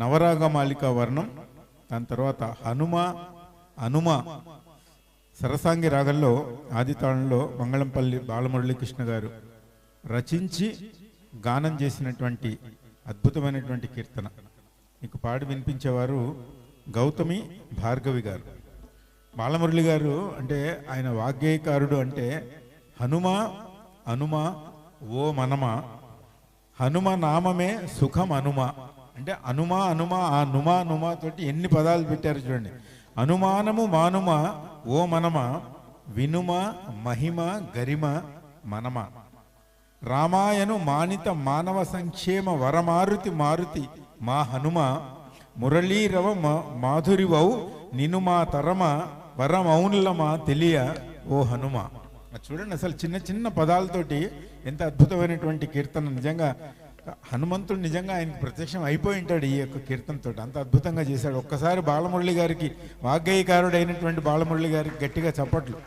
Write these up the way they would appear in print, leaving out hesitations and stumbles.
నవరాగమాలిక వర్ణం, దాని తర్వాత హనుమ సరసాంగి రాగంలో ఆదితాళంలో మంగళంపల్లి బాలమురళీకృష్ణ గారు రచించి గానం చేసినటువంటి అద్భుతమైనటువంటి కీర్తన. మీకు పాడి వినిపించేవారు గౌతమి భార్గవి గారు. బాలమురళి గారు అంటే ఆయన వాగ్గేయకారుడు. అంటే హనుమ ఓ మనమ, హనుమ నామమే సుఖం అనుమ. అంటే అనుమ ఆ నుమా తోటి ఎన్ని పదాలు పెట్టారు చూడండి. అనుమానము మానుమ ఓ మనమ, వినుమ మహిమ గరిమ మనమ, రామాయను మానిత మానవ సంక్షేమ వరమారుతి మా హనుమ, మురళీరవ మాధురివౌ నిను మా తరమ వరమౌన్లమా తెలియ ఓ హనుమ. చూడండి, అసలు చిన్న చిన్న పదాలతోటి ఎంత అద్భుతమైనటువంటి కీర్తన. నిజంగా హనుమంతుడు నిజంగా ఆయనకు ప్రత్యక్షం అయిపోయి ఉంటాడు ఈ యొక్క కీర్తనతో. అంత అద్భుతంగా చేశాడు. ఒక్కసారి బాలమురళి గారికి, వాగ్గేయకారుడు అయినటువంటి బాలమురళి గారికి గట్టిగా చప్పట్లు.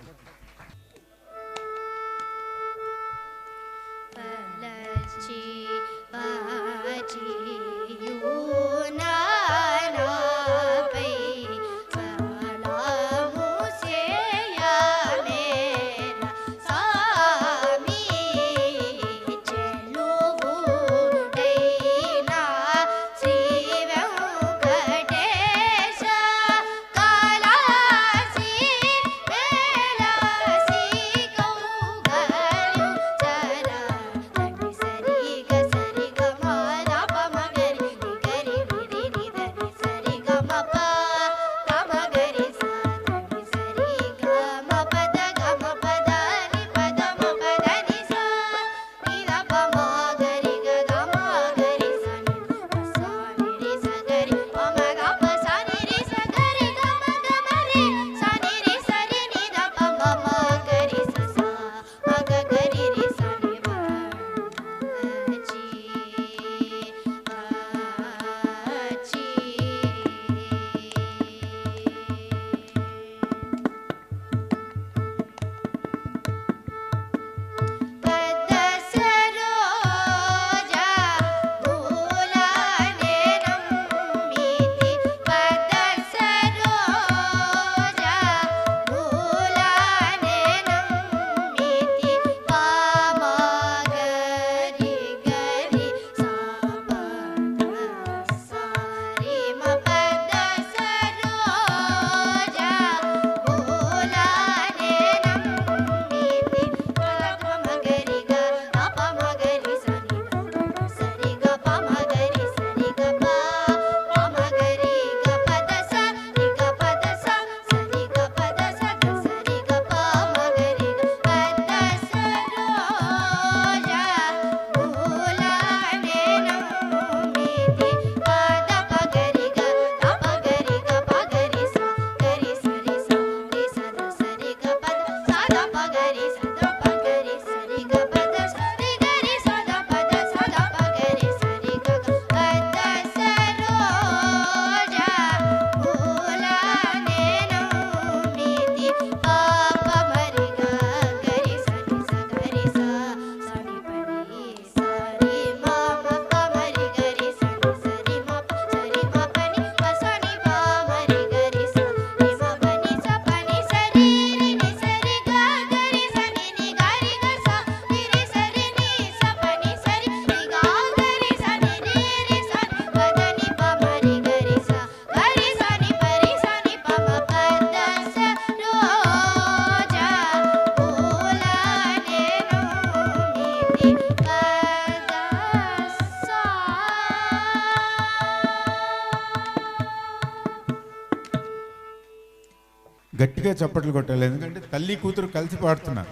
గట్టిగా చప్పట్లు కొట్టాలి. ఎందుకంటే తల్లి కూతురు కలిసి పాడుతున్నారు.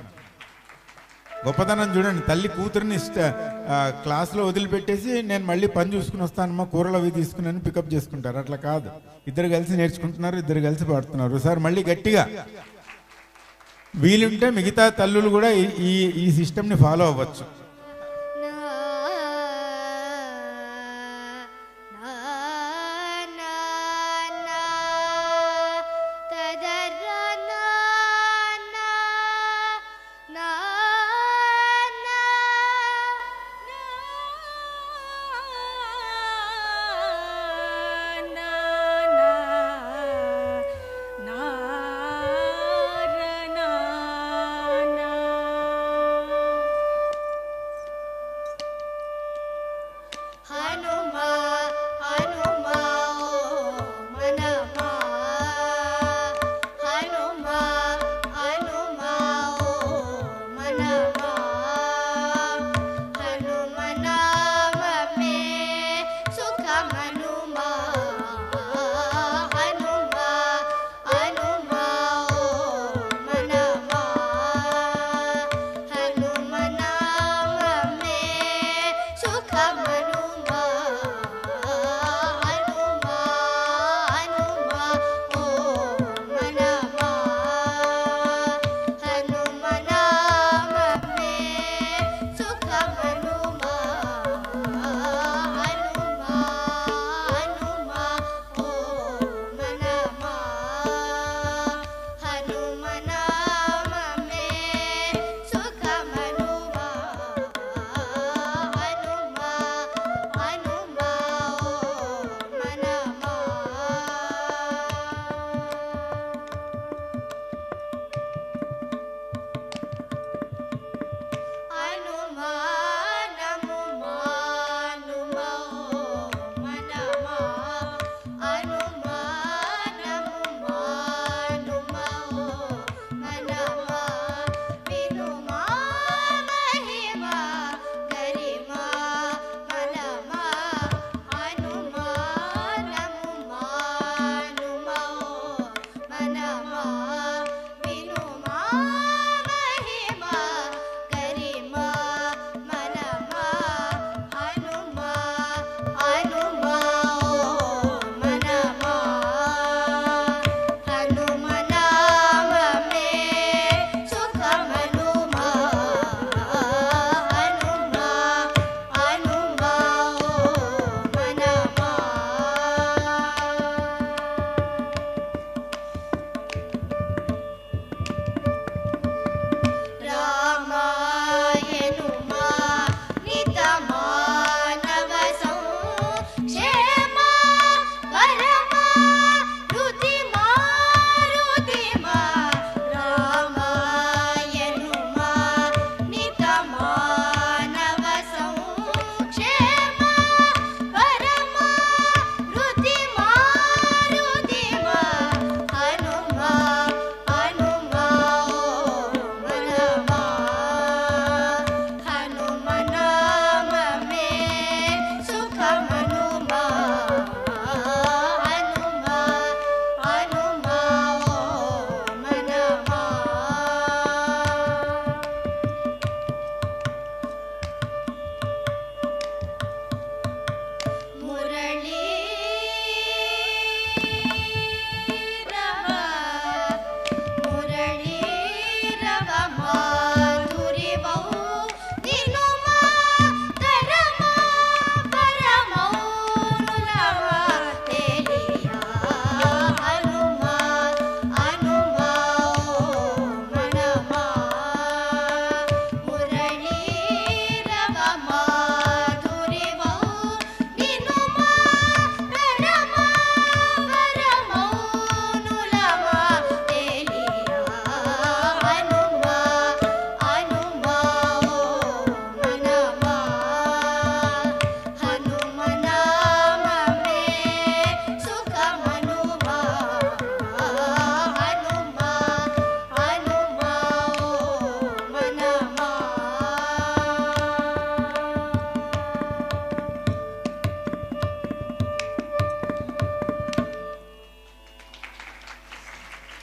గొప్పతనం చూడండి. తల్లి కూతురుని క్లాస్లో వదిలిపెట్టేసి నేను మళ్ళీ పని చూసుకుని వస్తానమ్మా, కూరలు అవి తీసుకుని పికప్ చేసుకుంటారు. అట్లా కాదు, ఇద్దరు కలిసి నేర్చుకుంటున్నారు, ఇద్దరు కలిసి పాడుతున్నారు. సార్ మళ్ళీ గట్టిగా వీలుంటే మిగతా తల్లులు కూడా ఈ సిస్టమ్ని ఫాలో అవ్వచ్చు.